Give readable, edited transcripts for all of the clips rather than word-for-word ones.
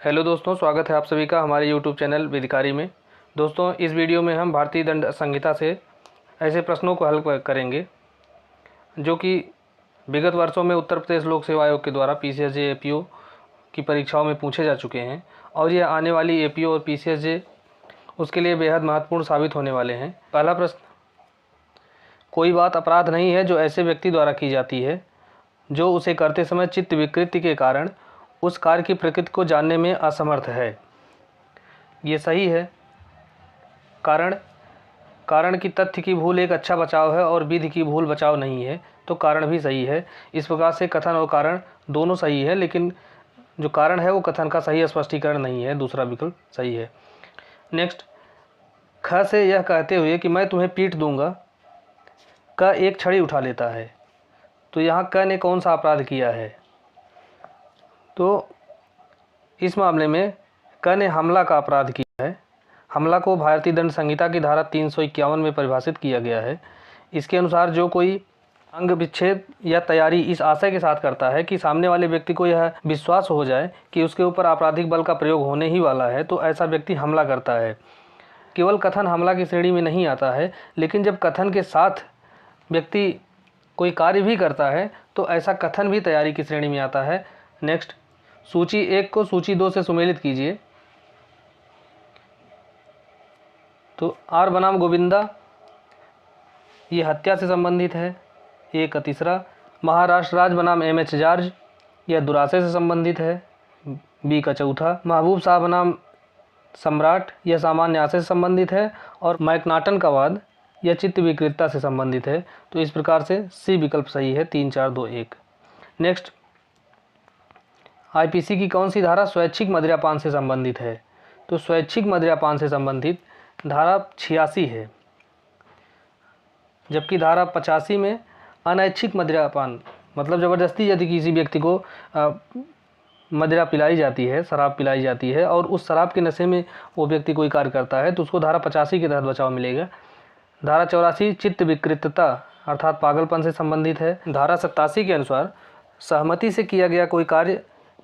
Hello दोस्तों, स्वागत है आप सभी का हमारे यूट्यूब चैनल विधिकारी में। दोस्तों, इस वीडियो में हम भारतीय दंड संहिता से ऐसे प्रश्नों को हल करेंगे जो कि विगत वर्षों में उत्तर प्रदेश लोक सेवा आयोग के द्वारा पीसीएसजे एपीओ की परीक्षाओं में पूछे जा चुके हैं और ये आने वाली एपीओ और पीसीएसजे उसके लिए बेहद महत्वपूर्ण साबित होने वाले हैं। पहला प्रश्न, कोई बात अपराध नहीं है जो ऐसे व्यक्ति द्वारा की जाती है जो उसे करते समय चित्त विकृति के कारण उस कार्य की प्रकृति को जानने में असमर्थ है। ये सही है। कारण की तथ्य की भूल एक अच्छा बचाव है और विधि की भूल बचाव नहीं है, तो कारण भी सही है। इस प्रकार से कथन और कारण दोनों सही है, लेकिन जो कारण है वो कथन का सही स्पष्टीकरण नहीं है, दूसरा विकल्प सही है। नेक्स्ट, ख से यह कहते हुए कि मैं तुम्हें पीट दूंगा, क एक छड़ी उठा लेता है, तो यहाँ क ने कौन सा अपराध किया है? तो इस मामले में क ने हमला का अपराध किया है। हमला को भारतीय दंड संहिता की धारा 351 में परिभाषित किया गया है। इसके अनुसार जो कोई अंग विच्छेद या तैयारी इस आशय के साथ करता है कि सामने वाले व्यक्ति को यह विश्वास हो जाए कि उसके ऊपर आपराधिक बल का प्रयोग होने ही वाला है, तो ऐसा व्यक्ति हमला करता है। केवल कथन हमला की श्रेणी में नहीं आता है, लेकिन जब कथन के साथ व्यक्ति कोई कार्य भी करता है तो ऐसा कथन भी तैयारी की श्रेणी में आता है। नेक्स्ट, सूची 1 को सूची 2 से सुमेलित कीजिए। तो आर बनाम गोविंदा ये हत्या से संबंधित है, ए का तीसरा। महाराष्ट्र राज्य बनाम एमएच जॉर्ज यह दुराशे से संबंधित है, बी का चौथा। महबूब शाह बनाम सम्राट यह सामान्य आशय से संबंधित है, और मैकनाटन का वाद यह चित्त विकृतता से संबंधित है। तो इस प्रकार से सी विकल्प सही है, 3, 4, 2, 1। नेक्स्ट, आईपीसी की कौन सी धारा स्वैच्छिक मदिरापान से संबंधित है? तो स्वैच्छिक मदिरापान से संबंधित धारा 86 है, जबकि धारा 85 में अनैच्छिक मदिरापान मतलब ज़बरदस्ती यदि किसी व्यक्ति को मदिरा पिलाई जाती है, शराब पिलाई जाती है और उस शराब के नशे में वो व्यक्ति कोई कार्य करता है, तो उसको धारा 85 के तहत बचाव मिलेगा। धारा 84 चित्त विकृतता अर्थात पागलपन से संबंधित है। धारा 87 के अनुसार सहमति से किया गया कोई कार्य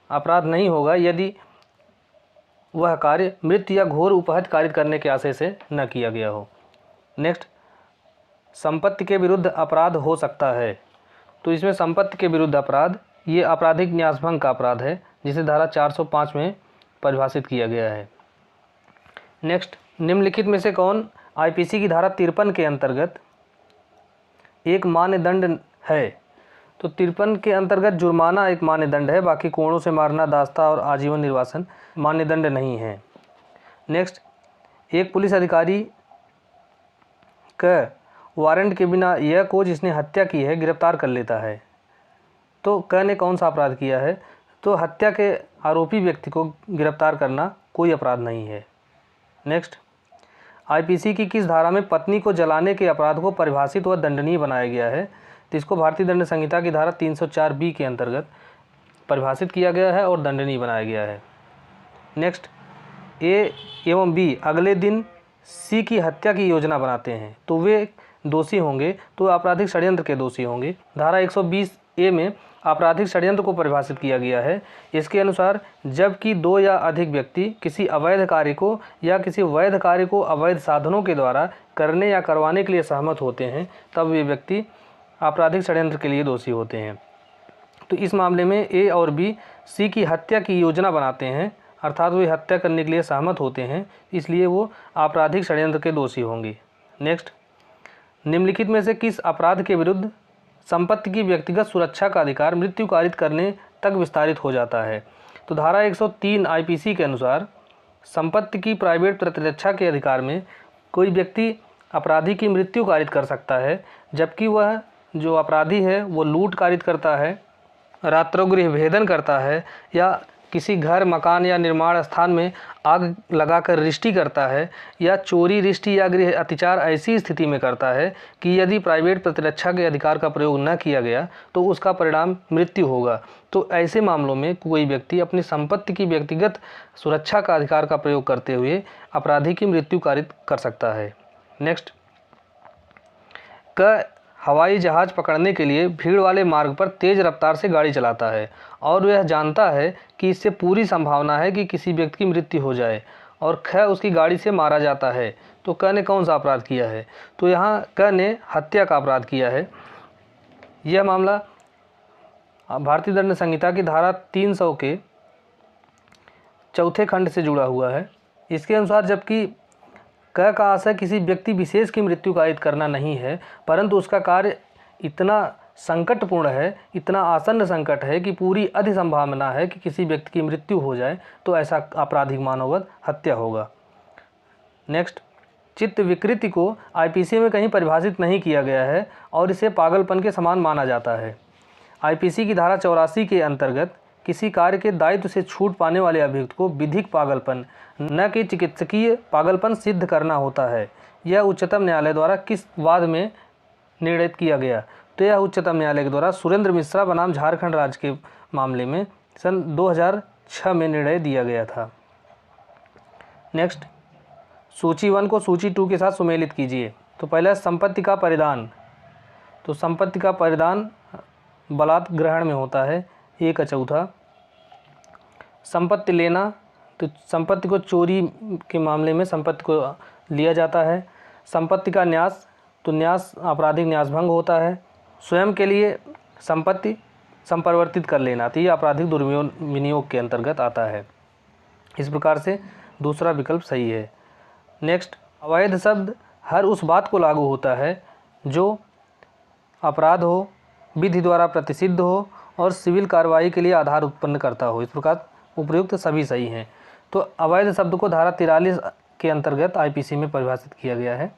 अपराध नहीं होगा यदि वह कार्य मृत या घोर उपहत कारित करने के आशय से न किया गया हो। नेक्स्ट, संपत्ति के विरुद्ध अपराध हो सकता है। तो इसमें संपत्ति के विरुद्ध अपराध ये आपराधिक न्यासभंग का अपराध है, जिसे धारा 405 में परिभाषित किया गया है। नेक्स्ट, निम्नलिखित में से कौन आईपीसी की धारा 53 के अंतर्गत एक मान्य दंड है? तो 53 के अंतर्गत जुर्माना एक मान्य दंड है, बाकी कोड़ों से मारना, दास्ता और आजीवन निर्वासन मान्य दंड नहीं है। नेक्स्ट, एक पुलिस अधिकारी का वारंट के बिना यह को जिसने हत्या की है गिरफ्तार कर लेता है, तो क ने कौन सा अपराध किया है? तो हत्या के आरोपी व्यक्ति को गिरफ्तार करना कोई अपराध नहीं है। नेक्स्ट, आईपीसी की किस धारा में पत्नी को जलाने के अपराध को परिभाषित व दंडनीय बनाया गया है? तो इसको भारतीय दंड संहिता की धारा 304 बी के अंतर्गत परिभाषित किया गया है और दंडनीय बनाया गया है। नेक्स्ट, ए एवं बी अगले दिन सी की हत्या की योजना बनाते हैं, तो वे दोषी होंगे, तो आपराधिक षड्यंत्र के दोषी होंगे। धारा 120 ए में आपराधिक षड्यंत्र को परिभाषित किया गया है। इसके अनुसार जबकि 2 या अधिक व्यक्ति किसी अवैध कार्य को या किसी वैध कार्य को अवैध साधनों के द्वारा करने या करवाने के लिए सहमत होते हैं, तब वे व्यक्ति आपराधिक षड्यंत्र के लिए दोषी होते हैं। तो इस मामले में ए और बी सी की हत्या की योजना बनाते हैं, अर्थात वे हत्या करने के लिए सहमत होते हैं, इसलिए वो आपराधिक षड्यंत्र के दोषी होंगे। नेक्स्ट, निम्नलिखित में से किस अपराध के विरुद्ध संपत्ति की व्यक्तिगत सुरक्षा का अधिकार मृत्यु कारित करने तक विस्तारित हो जाता है? तो धारा 103 आईपीसी के अनुसार संपत्ति की प्राइवेट प्रतिरक्षा के अधिकार में कोई व्यक्ति अपराधी की मृत्यु कारित कर सकता है, जबकि वह जो अपराधी है वो लूट कारित करता है, रात्रोगृह भेदन करता है, या किसी घर, मकान या निर्माण स्थान में आग लगाकर रिष्टि करता है, या चोरी, रिष्टि या गृह अतिचार ऐसी स्थिति में करता है कि यदि प्राइवेट प्रतिरक्षा के अधिकार का प्रयोग न किया गया तो उसका परिणाम मृत्यु होगा। तो ऐसे मामलों में कोई व्यक्ति अपनी संपत्ति की व्यक्तिगत सुरक्षा का अधिकार का प्रयोग करते हुए अपराधी की मृत्यु कारित कर सकता है। नेक्स्ट, क हवाई जहाज़ पकड़ने के लिए भीड़ वाले मार्ग पर तेज़ रफ्तार से गाड़ी चलाता है और वह जानता है कि इससे पूरी संभावना है कि किसी व्यक्ति की मृत्यु हो जाए और ख उसकी गाड़ी से मारा जाता है, तो क ने कौन सा अपराध किया है? तो यहाँ क ने हत्या का अपराध किया है। यह मामला भारतीय दंड संहिता की धारा 300 के चौथे खंड से जुड़ा हुआ है। इसके अनुसार जबकि क का आशय किसी व्यक्ति विशेष की मृत्यु का हित करना नहीं है, परंतु उसका कार्य इतना संकटपूर्ण है, इतना आसन्न संकट है कि पूरी अधिक संभावना है कि किसी व्यक्ति की मृत्यु हो जाए, तो ऐसा आपराधिक मानववध हत्या होगा। नेक्स्ट, चित्त विकृति को आईपीसी में कहीं परिभाषित नहीं किया गया है और इसे पागलपन के समान माना जाता है। आईपीसी की धारा 84 के अंतर्गत किसी कार्य के दायित्व से छूट पाने वाले अभियुक्त को विधिक पागलपन न कि चिकित्सकीय पागलपन सिद्ध करना होता है। यह उच्चतम न्यायालय द्वारा किस वाद में निर्णित किया गया? तो यह उच्चतम न्यायालय के द्वारा सुरेंद्र मिश्रा बनाम झारखंड राज्य के मामले में सन 2006 में निर्णय दिया गया था। नेक्स्ट, सूची 1 को सूची 2 के साथ सुमेलित कीजिए। तो पहला संपत्ति का परिदान। तो संपत्ति का परिदान बलात् ग्रहण में होता है, 1/4। संपत्ति लेना, तो संपत्ति को चोरी के मामले में संपत्ति को लिया जाता है। संपत्ति का न्यास, तो न्यास आपराधिक न्यासभंग होता है। स्वयं के लिए संपत्ति संपरिवर्तित कर लेना, तो ये आपराधिक दुर्विनियोग के अंतर्गत आता है। इस प्रकार से दूसरा विकल्प सही है। नेक्स्ट, अवैध शब्द हर उस बात को लागू होता है जो अपराध हो, विधि द्वारा प्रतिषिद्ध हो और सिविल कार्रवाई के लिए आधार उत्पन्न करता हो। इस प्रकार उपयुक्त सभी सही हैं। तो अवैध शब्द को धारा 43 के अंतर्गत आईपीसी में परिभाषित किया गया है।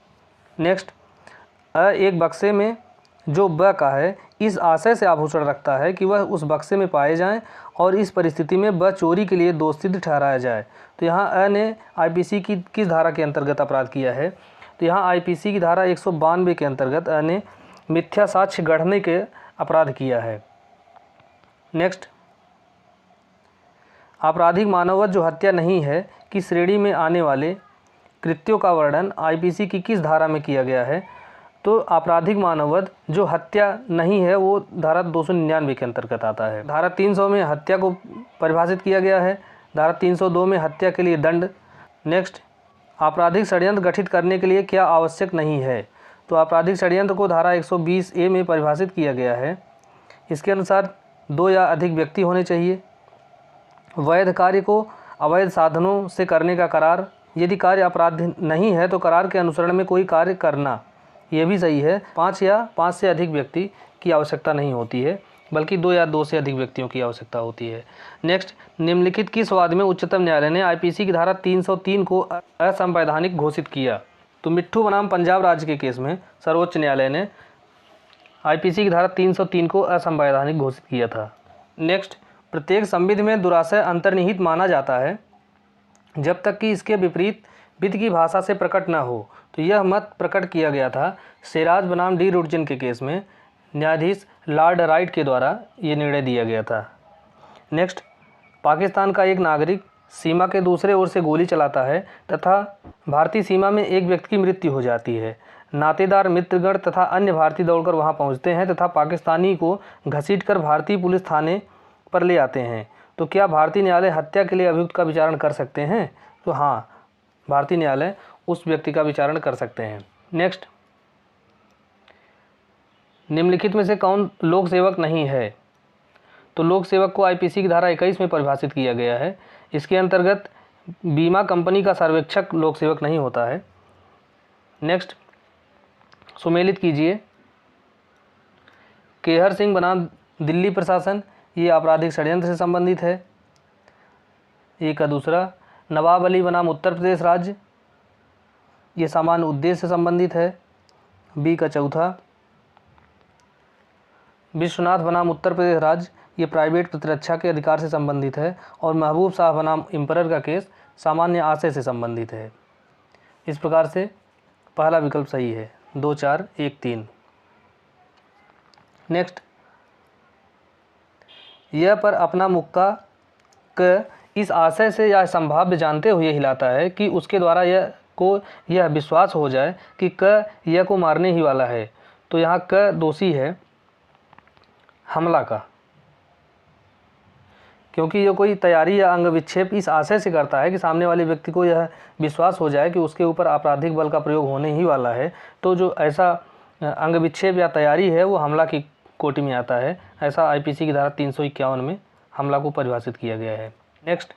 नेक्स्ट, एक बक्से में जो ब का है इस आशय से आभूषण रखता है कि वह उस बक्से में पाए जाएं और इस परिस्थिति में ब चोरी के लिए दोषसिद्ध ठहराया जाए। तो यहाँ अ ने आईपीसी की किस धारा के अंतर्गत अपराध किया है? तो यहाँ आईपीसी की धारा 192 के अंतर्गत अ ने मिथ्या साक्ष्य गढ़ने के अपराध किया है। नेक्स्ट, आपराधिक मानववध जो हत्या नहीं है की श्रेणी में आने वाले कृत्यों का वर्णन आईपीसी की किस धारा में किया गया है? तो आपराधिक मानववध जो हत्या नहीं है वो धारा 299 के अंतर्गत आता है। धारा 300 में हत्या को परिभाषित किया गया है। धारा 302 में हत्या के लिए दंड। नेक्स्ट, आपराधिक षड्यंत्र गठित करने के लिए क्या आवश्यक नहीं है? तो आपराधिक षड्यंत्र को धारा 120A में परिभाषित किया गया है। इसके अनुसार 2 या अधिक व्यक्ति होने चाहिए। वैध कार्य को अवैध साधनों से करने का करार, यदि कार्य अपराध नहीं है तो करार के अनुसरण में कोई कार्य करना, यह भी सही है। 5 या 5 से अधिक व्यक्ति की आवश्यकता नहीं होती है, बल्कि 2 या 2 से अधिक व्यक्तियों की आवश्यकता होती है। नेक्स्ट, निम्नलिखित किस वाद में उच्चतम न्यायालय ने आईपीसी की धारा 303 को असंवैधानिक घोषित किया? तो मिट्ठू बनाम पंजाब राज्य के केस में सर्वोच्च न्यायालय ने आईपीसी की धारा 303 को असंवैधानिक घोषित किया था। नेक्स्ट, प्रत्येक संविधि में दुराशय अंतर्निहित माना जाता है जब तक कि इसके विपरीत विधि की भाषा से प्रकट न हो। तो यह मत प्रकट किया गया था सिराज बनाम डी रुडजिन के केस में, न्यायाधीश लॉर्ड राइट के द्वारा ये निर्णय दिया गया था। नेक्स्ट, पाकिस्तान का एक नागरिक सीमा के दूसरे ओर से गोली चलाता है तथा भारतीय सीमा में एक व्यक्ति की मृत्यु हो जाती है। नातेदार, मित्रगण तथा अन्य भारतीय दौड़कर वहां पहुंचते हैं तथा पाकिस्तानी को घसीटकर भारतीय पुलिस थाने पर ले आते हैं। तो क्या भारतीय न्यायालय हत्या के लिए अभियुक्त का विचारण कर सकते हैं? तो हाँ, भारतीय न्यायालय उस व्यक्ति का विचारण कर सकते हैं। नेक्स्ट, निम्नलिखित में से कौन लोक सेवक नहीं है? तो लोक सेवक को आईपीसी की धारा 21 में परिभाषित किया गया है। इसके अंतर्गत बीमा कंपनी का सर्वेक्षक लोक सेवक नहीं होता है। नेक्स्ट, सुमेलित कीजिए। केहर सिंह बनाम दिल्ली प्रशासन, ये आपराधिक षड्यंत्र से संबंधित है। एक का दूसरा, नवाब अली बनाम उत्तर प्रदेश राज्य, ये सामान्य उद्देश्य से संबंधित है। बी का चौथा, विश्वनाथ बनाम उत्तर प्रदेश राज्य, ये प्राइवेट प्रतिरक्षा के अधिकार से संबंधित है। और महबूब शाह बनाम इम्परर का केस सामान्य आशय से संबंधित है। इस प्रकार से पहला विकल्प सही है, 2, 4, 1, 3। नेक्स्ट, यह पर अपना मुक्का क इस आशय से या संभाव्य जानते हुए हिलाता है कि उसके द्वारा यह विश्वास हो जाए कि क यह को मारने ही वाला है। तो यहाँ क दोषी है हमला का, क्योंकि ये कोई तैयारी या अंग विक्षेप इस आशय से करता है कि सामने वाले व्यक्ति को यह विश्वास हो जाए कि उसके ऊपर आपराधिक बल का प्रयोग होने ही वाला है। तो जो ऐसा अंग विक्षेप या तैयारी है वो हमला की कोटि में आता है। ऐसा आईपीसी की धारा 351 में हमला को परिभाषित किया गया है। नेक्स्ट,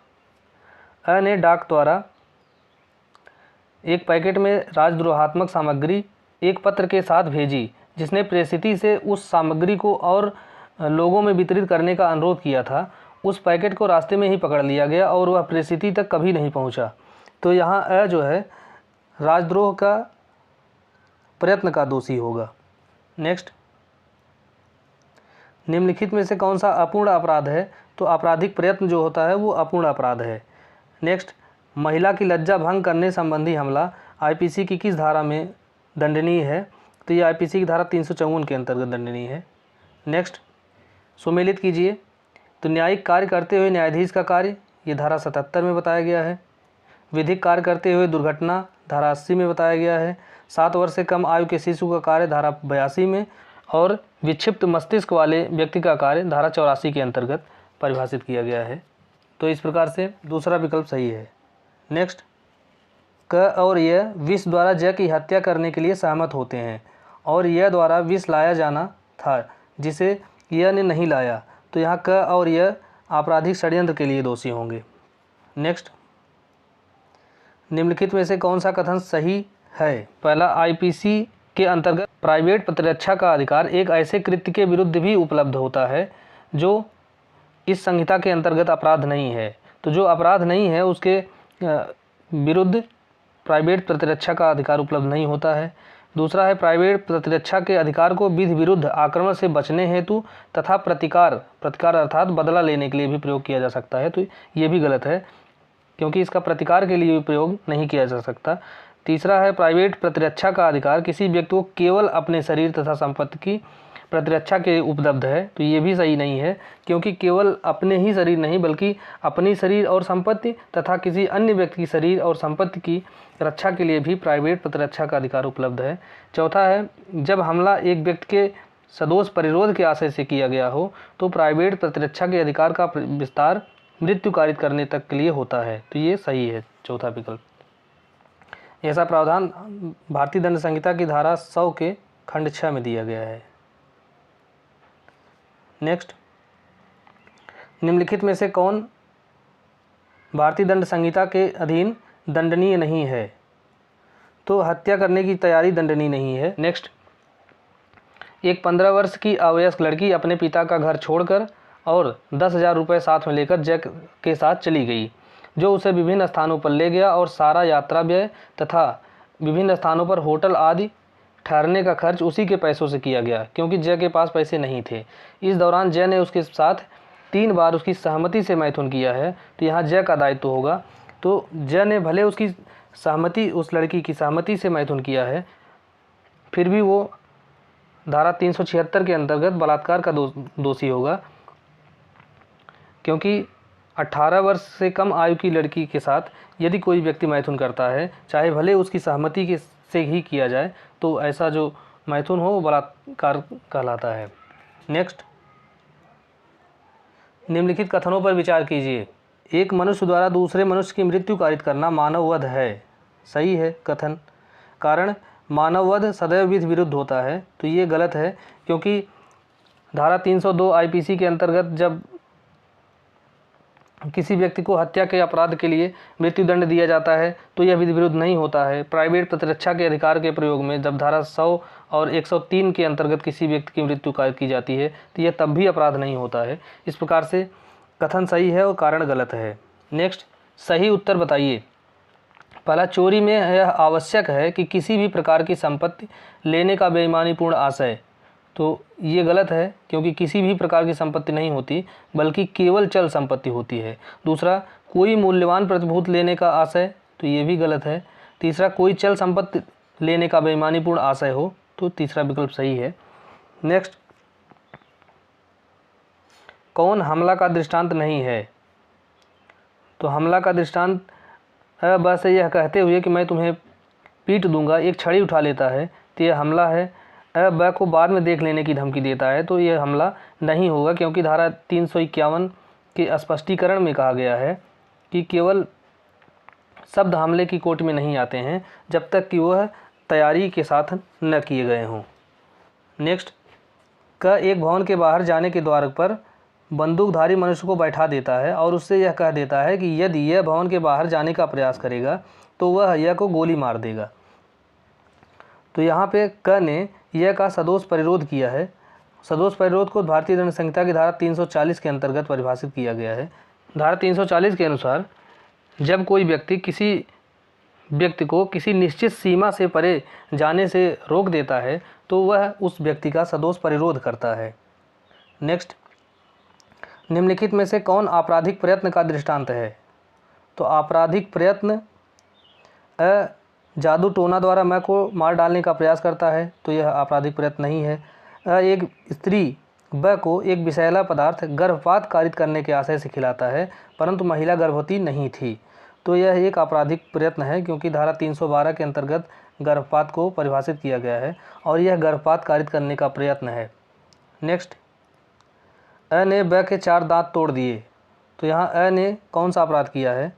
अ ने डाक द्वारा एक पैकेट में राजद्रोहात्मक सामग्री एक पत्र के साथ भेजी, जिसने प्रेषिती से उस सामग्री को और लोगों में वितरित करने का अनुरोध किया था। उस पैकेट को रास्ते में ही पकड़ लिया गया और वह प्रेषिती तक कभी नहीं पहुंचा। तो यहाँ अ जो है राजद्रोह का प्रयत्न का दोषी होगा। नेक्स्ट, निम्नलिखित में से कौन सा अपूर्ण अपराध है? तो आपराधिक प्रयत्न जो होता है वो अपूर्ण अपराध है। नेक्स्ट, महिला की लज्जा भंग करने संबंधी हमला आईपीसी की किस धारा में दंडनीय है? तो ये आईपीसी की धारा 354 के अंतर्गत दंडनीय है। नेक्स्ट, सुमेलित कीजिए। तो न्यायिक कार्य करते हुए न्यायाधीश का कार्य, ये धारा 77 में बताया गया है। विधिक कार्य करते हुए दुर्घटना, धारा 80 में बताया गया है। 7 वर्ष से कम आयु के शिशु का कार्य, धारा 82 में। और विक्षिप्त मस्तिष्क वाले व्यक्ति का कार्य, धारा 84 के अंतर्गत परिभाषित किया गया है। तो इस प्रकार से दूसरा विकल्प सही है। नेक्स्ट, क और य विष द्वारा ज की हत्या करने के लिए सहमत होते हैं और य द्वारा विष लाया जाना था जिसे य ने नहीं लाया। तो यहाँ क और य आपराधिक षड्यंत्र के लिए दोषी होंगे। नेक्स्ट, निम्नलिखित में से कौन सा कथन सही है? पहला, आईपीसी के अंतर्गत प्राइवेट प्रतिरक्षा का अधिकार एक ऐसे कृत्य के विरुद्ध भी उपलब्ध होता है जो इस संहिता के अंतर्गत अपराध नहीं है। तो जो अपराध नहीं है उसके विरुद्ध प्राइवेट प्रतिरक्षा का अधिकार उपलब्ध नहीं होता है। दूसरा है, प्राइवेट प्रतिरक्षा के अधिकार को विधि विरुद्ध आक्रमण से बचने हेतु तथा प्रतिकार अर्थात बदला लेने के लिए भी प्रयोग किया जा सकता है। तो ये भी गलत है, क्योंकि इसका प्रतिकार के लिए भी प्रयोग नहीं किया जा सकता। तीसरा है, प्राइवेट प्रतिरक्षा का अधिकार किसी व्यक्ति को केवल अपने शरीर तथा संपत्ति की प्रतिरक्षा के उपलब्ध है। तो ये भी सही नहीं है, क्योंकि केवल अपने ही शरीर नहीं बल्कि अपनी शरीर और संपत्ति तथा किसी अन्य व्यक्ति की शरीर और संपत्ति की रक्षा के लिए भी प्राइवेट प्रतिरक्षा का अधिकार उपलब्ध है। चौथा है, जब हमला एक व्यक्ति के सदोष परिरोध के आशय से किया गया हो तो प्राइवेट प्रतिरक्षा के अधिकार का विस्तार मृत्यु कारित करने तक के लिए होता है। तो ये सही है, चौथा विकल्प। ऐसा प्रावधान भारतीय दंड संहिता की धारा 100 के खंड 6 में दिया गया है। नेक्स्ट, निम्नलिखित में से कौन भारतीय दंड संहिता के अधीन दंडनीय नहीं है? तो हत्या करने की तैयारी दंडनीय नहीं है। नेक्स्ट, एक 15 वर्ष की अवयस्क लड़की अपने पिता का घर छोड़कर और 10,000 रुपये साथ में लेकर जैक के साथ चली गई, जो उसे विभिन्न स्थानों पर ले गया और सारा यात्रा व्यय तथा विभिन्न स्थानों पर होटल आदि ठहरने का खर्च उसी के पैसों से किया गया, क्योंकि जय के पास पैसे नहीं थे। इस दौरान जय ने उसके साथ 3 बार उसकी सहमति से मैथुन किया है। तो यहाँ जय का दायित्व होगा। तो जय ने भले उसकी सहमति, उस लड़की की सहमति से मैथुन किया है, फिर भी वो धारा 376 के अंतर्गत बलात्कार का दोषी होगा, क्योंकि 18 वर्ष से कम आयु की लड़की के साथ यदि कोई व्यक्ति मैथुन करता है, चाहे भले उसकी सहमति से ही किया जाए, तो ऐसा जो मैथुन हो वो बलात्कार कहलाता है। नेक्स्ट, निम्नलिखित कथनों पर विचार कीजिए। एक मनुष्य द्वारा दूसरे मनुष्य की मृत्यु कारित करना मानववध है। सही है कथन, कारण मानववध सदैव विधि विरुद्ध होता है। तो ये गलत है, क्योंकि धारा 302 आईपीसी के अंतर्गत जब किसी व्यक्ति को हत्या के अपराध के लिए मृत्युदंड दिया जाता है तो यह विधि विरुद्ध नहीं होता है। प्राइवेट प्रतिरक्षा के अधिकार के प्रयोग में जब धारा 100 और 103 के अंतर्गत किसी व्यक्ति की मृत्यु कारित की जाती है तो यह तब भी अपराध नहीं होता है। इस प्रकार से कथन सही है और कारण गलत है। नेक्स्ट, सही उत्तर बताइए। पहला, चोरी में यह आवश्यक है कि किसी भी प्रकार की संपत्ति लेने का बेईमानीपूर्ण आशय। तो ये गलत है, क्योंकि किसी भी प्रकार की संपत्ति नहीं होती बल्कि केवल चल संपत्ति होती है। दूसरा, कोई मूल्यवान प्रतिभूत लेने का आशय। तो ये भी गलत है। तीसरा, कोई चल संपत्ति लेने का बेईमानीपूर्ण आशय हो। तो तीसरा विकल्प सही है। नेक्स्ट, कौन हमला का दृष्टांत नहीं है? तो हमला का दृष्टांत बस यह कहते हुए कि मैं तुम्हें पीट दूंगा एक छड़ी उठा लेता है, तो यह हमला है। ब को बाद में देख लेने की धमकी देता है तो यह हमला नहीं होगा, क्योंकि धारा 351 के स्पष्टीकरण में कहा गया है कि केवल शब्द हमले की कोर्ट में नहीं आते हैं जब तक कि वह तैयारी के साथ न किए गए हों। नेक्स्ट, क एक भवन के बाहर जाने के द्वार पर बंदूकधारी मनुष्य को बैठा देता है और उससे यह कह देता है कि यदि यह भवन के बाहर जाने का प्रयास करेगा तो वह यह को गोली मार देगा। तो यहाँ पे क ने यह का सदोष परिरोध किया है। सदोष परिरोध को भारतीय दंड संहिता की धारा 340 के अंतर्गत परिभाषित किया गया है। धारा 340 के अनुसार जब कोई व्यक्ति किसी व्यक्ति को किसी निश्चित सीमा से परे जाने से रोक देता है तो वह उस व्यक्ति का सदोष परिरोध करता है। नेक्स्ट, निम्नलिखित में से कौन आपराधिक प्रयत्न का दृष्टांत है? तो आपराधिक प्रयत्न जादू टोना द्वारा मैं को मार डालने का प्रयास करता है तो यह आपराधिक प्रयत्न नहीं है। एक स्त्री ब को एक विषैला पदार्थ गर्भपात कारित करने के आशय से खिलाता है परंतु महिला गर्भवती नहीं थी तो यह एक आपराधिक प्रयत्न है, क्योंकि धारा 312 के अंतर्गत गर्भपात को परिभाषित किया गया है और यह गर्भपात कारित करने का प्रयत्न है। नेक्स्ट, अ ने ब के 4 दांत तोड़ दिए। तो यहाँ अ ने कौन सा अपराध किया है?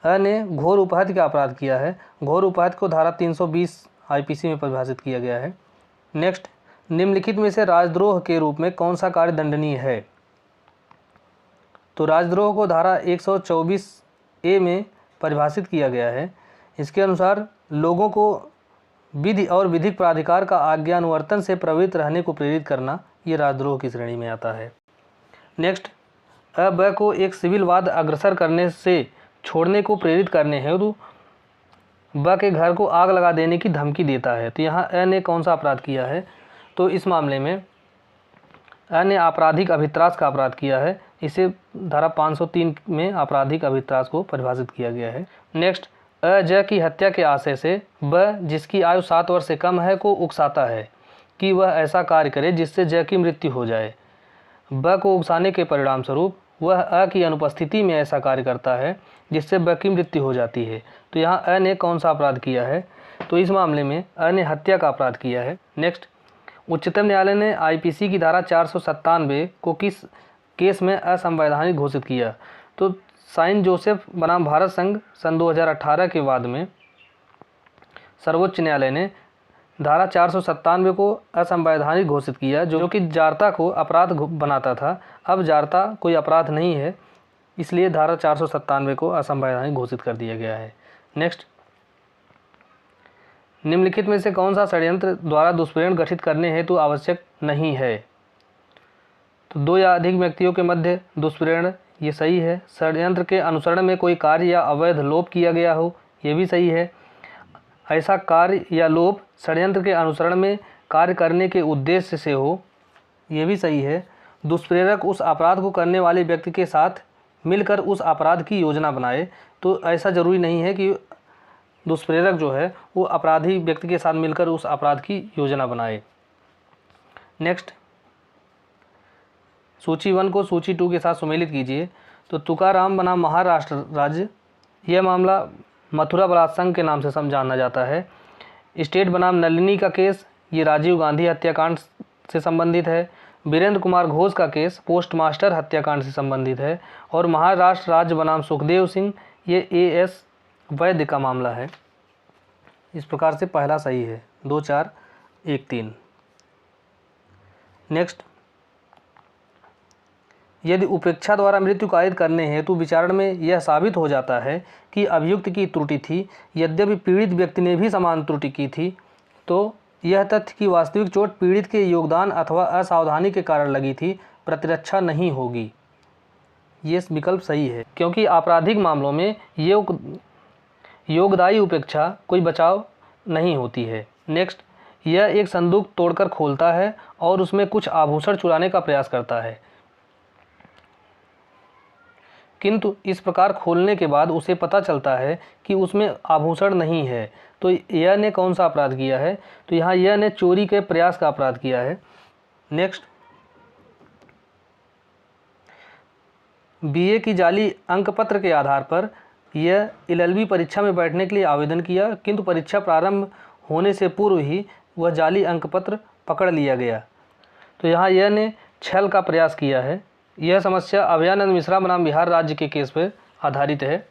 अ ने घोर उपहत्या का अपराध किया है। घोर उपहत्या को धारा 320 आईपीसी में परिभाषित किया गया है। नेक्स्ट, निम्नलिखित में से राजद्रोह के रूप में कौन सा कार्य दंडनीय है? तो राजद्रोह को धारा 124A में परिभाषित किया गया है। इसके अनुसार लोगों को विधि और विधिक प्राधिकार का आज्ञानुवर्तन से प्रवृत्त रहने को प्रेरित करना, ये राजद्रोह की श्रेणी में आता है। नेक्स्ट, अ ब को एक सिविल वाद अग्रसर करने से छोड़ने को प्रेरित करने हेतु ब के घर को आग लगा देने की धमकी देता है। तो यहाँ अ ने कौन सा अपराध किया है? तो इस मामले में अ ने आपराधिक अभित्रास का अपराध किया है। इसे धारा 503 में आपराधिक अभित्रास को परिभाषित किया गया है। नेक्स्ट, अ ज की हत्या के आशय से ब जिसकी आयु 7 वर्ष से कम है को उकसाता है कि वह ऐसा कार्य करे जिससे ज की मृत्यु हो जाए। ब को उकसाने के परिणाम स्वरूप वह अ की अनुपस्थिति में ऐसा कार्य करता है जिससे ब की मृत्यु हो जाती है। तो यहाँ अ ने कौन सा अपराध किया है? तो इस मामले में अ ने हत्या का अपराध किया है। नेक्स्ट, उच्चतम न्यायालय ने आईपीसी की धारा 497 को किस केस में असंवैधानिक घोषित किया? तो साइंट जोसेफ बनाम भारत संघ सन 2018 के बाद में सर्वोच्च न्यायालय ने धारा 497 को असंवैधानिक घोषित किया, जो कि जारता को अपराध बनाता था। अब जारता कोई अपराध नहीं है, इसलिए धारा 497 को असंवैधानिक घोषित कर दिया गया है। नेक्स्ट, निम्नलिखित में से कौन सा षड्यंत्र द्वारा दुष्प्रेरण गठित करने हेतु आवश्यक नहीं है? तो 2 या अधिक व्यक्तियों के मध्य दुष्प्रेरण, ये सही है। षड्यंत्र के अनुसरण में कोई कार्य या अवैध लोप किया गया हो, ये भी सही है। ऐसा कार्य या लोप षड्यंत्र के अनुसरण में कार्य करने के उद्देश्य से हो, ये भी सही है। दुष्प्रेरक उस अपराध को करने वाले व्यक्ति के साथ मिलकर उस अपराध की योजना बनाए, तो ऐसा ज़रूरी नहीं है कि दुष्प्रेरक जो है वो अपराधी व्यक्ति के साथ मिलकर उस अपराध की योजना बनाए। नेक्स्ट, सूची 1 को सूची 2 के साथ सुमेलित कीजिए। तो तुकाराम बनाम महाराष्ट्र राज्य, यह मामला मथुरा बलात्संग के नाम से जाना जाता है। स्टेट बनाम नलिनी का केस, ये राजीव गांधी हत्याकांड से संबंधित है। वीरेंद्र कुमार घोष का केस पोस्टमास्टर हत्याकांड से संबंधित है। और महाराष्ट्र राज्य बनाम सुखदेव सिंह, ये AS वैद्य का मामला है। इस प्रकार से पहला सही है, 2 4 1 3। नेक्स्ट, यदि उपेक्षा द्वारा मृत्यु कारित करने हेतु विचारण में यह साबित हो जाता है कि अभियुक्त की त्रुटि थी, यद्यपि पीड़ित व्यक्ति ने भी समान त्रुटि की थी, तो यह तथ्य कि वास्तविक चोट पीड़ित के योगदान अथवा असावधानी के कारण लगी थी, प्रतिरक्षा नहीं होगी। ये विकल्प सही है, क्योंकि आपराधिक मामलों में योगदायी उपेक्षा कोई बचाव नहीं होती है। नेक्स्ट, यह एक संदूक तोड़कर खोलता है और उसमें कुछ आभूषण चुराने का प्रयास करता है, किंतु इस प्रकार खोलने के बाद उसे पता चलता है कि उसमें आभूषण नहीं है। तो यह ने कौन सा अपराध किया है? तो यहाँ यह ने चोरी के प्रयास का अपराध किया है। नेक्स्ट, BA की जाली अंकपत्र के आधार पर यह LLB परीक्षा में बैठने के लिए आवेदन किया, किंतु परीक्षा प्रारंभ होने से पूर्व ही वह जाली अंकपत्र पकड़ लिया गया। तो यहाँ यह ने छल का प्रयास किया है। यह समस्या अभयानंद मिश्रा बनाम बिहार राज्य के केस पर आधारित है।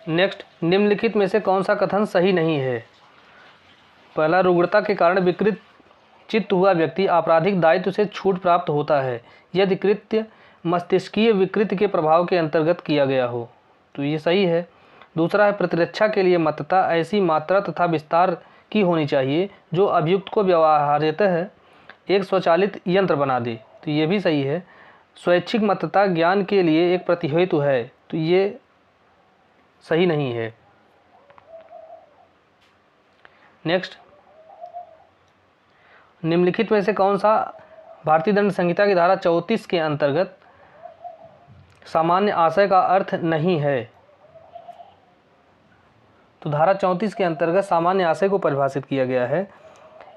नेक्स्ट, निम्नलिखित में से कौन सा कथन सही नहीं है? पहला, रुग्णता के कारण विकृत चित्त हुआ व्यक्ति आपराधिक दायित्व से छूट प्राप्त होता है यदि कृत्य मस्तिष्कीय विकृति के प्रभाव के अंतर्गत किया गया हो। तो ये सही है। दूसरा है, प्रतिरक्षा के लिए मतता ऐसी मात्रा तथा विस्तार की होनी चाहिए जो अभियुक्त को व्यवहार्यतः एक स्वचालित यंत्र बना दे। तो ये भी सही है। स्वैच्छिक मतता ज्ञान के लिए एक प्रतिहेतु है। तो ये सही नहीं है। नेक्स्ट, निम्नलिखित में से कौन सा भारतीय दंड संहिता की धारा 34 के अंतर्गत सामान्य आशय का अर्थ नहीं है? तो धारा 34 के अंतर्गत सामान्य आशय को परिभाषित किया गया है।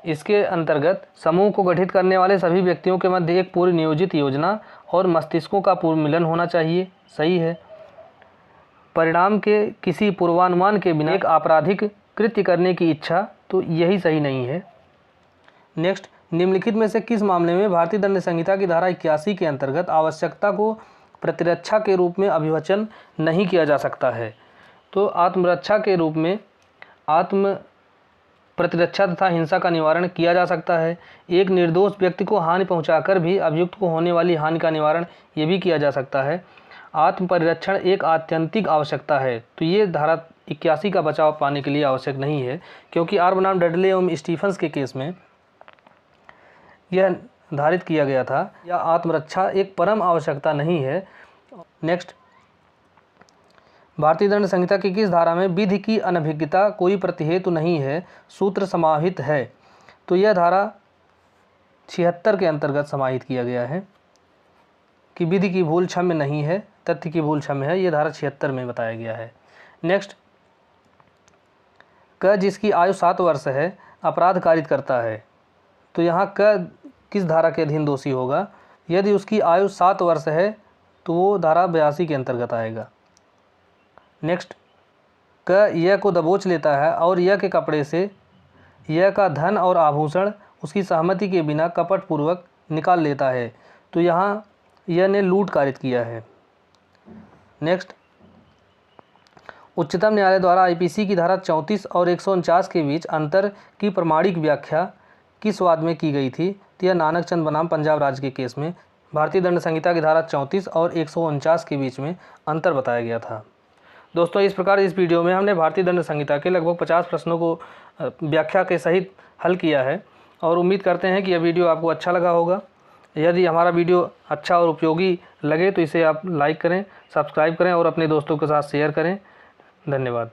इसके अंतर्गत समूह को गठित करने वाले सभी व्यक्तियों के मध्य एक पूर्व नियोजित योजना और मस्तिष्कों का पूर्व मिलन होना चाहिए। सही है। परिणाम के किसी पूर्वानुमान के बिना एक आपराधिक कृत्य करने की इच्छा, तो यही सही नहीं है। नेक्स्ट, निम्नलिखित में से किस मामले में भारतीय दंड संहिता की धारा 81 के अंतर्गत आवश्यकता को प्रतिरक्षा के रूप में अभिवचन नहीं किया जा सकता है? तो आत्मरक्षा के रूप में आत्म प्रतिरक्षा तथा हिंसा का निवारण किया जा सकता है। एक निर्दोष व्यक्ति को हानि पहुंचाकर भी अभियुक्त को होने वाली हानि का निवारण ये भी किया जा सकता है। आत्म परिरक्षण एक आत्यंतिक आवश्यकता है। तो ये धारा 81 का बचाव पाने के लिए आवश्यक नहीं है, क्योंकि आर बनाम डडले एवं स्टीफन्स के केस में यह धारित किया गया था। यह आत्मरक्षा एक परम आवश्यकता नहीं है। नेक्स्ट, भारतीय दंड संहिता की किस धारा में विधि की अनभिज्ञता कोई प्रतिहेतु नहीं है सूत्र समाहित है? तो यह धारा 76 के अंतर्गत समाहित किया गया है कि विधि की भूल क्षम्य नहीं है, तथ्य की भूल क्षम्य है। यह धारा 76 में बताया गया है। नेक्स्ट, क जिसकी आयु 7 वर्ष है अपराध कारित करता है। तो यहाँ क किस धारा के अधीन दोषी होगा? यदि उसकी आयु 7 वर्ष है तो वो धारा 82 के अंतर्गत आएगा। नेक्स्ट, क यह को दबोच लेता है और यह के कपड़े से यह का धन और आभूषण उसकी सहमति के बिना कपटपूर्वक निकाल लेता है। तो यहाँ यह ने लूट कारित किया है। नेक्स्ट, उच्चतम न्यायालय द्वारा आईपीसी की धारा 34 और 149 के बीच अंतर की प्रमाणिक व्याख्या किस वाद में की गई थी? तो यह नानक चंद बनाम पंजाब राज्य के केस में भारतीय दंड संहिता की धारा 34 और 149 के बीच में अंतर बताया गया था। दोस्तों, इस प्रकार इस वीडियो में हमने भारतीय दंड संहिता के लगभग 50 प्रश्नों को व्याख्या के सहित हल किया है और उम्मीद करते हैं कि यह वीडियो आपको अच्छा लगा होगा। यदि हमारा वीडियो अच्छा और उपयोगी लगे तो इसे आप लाइक करें, सब्सक्राइब करें और अपने दोस्तों के साथ शेयर करें। धन्यवाद।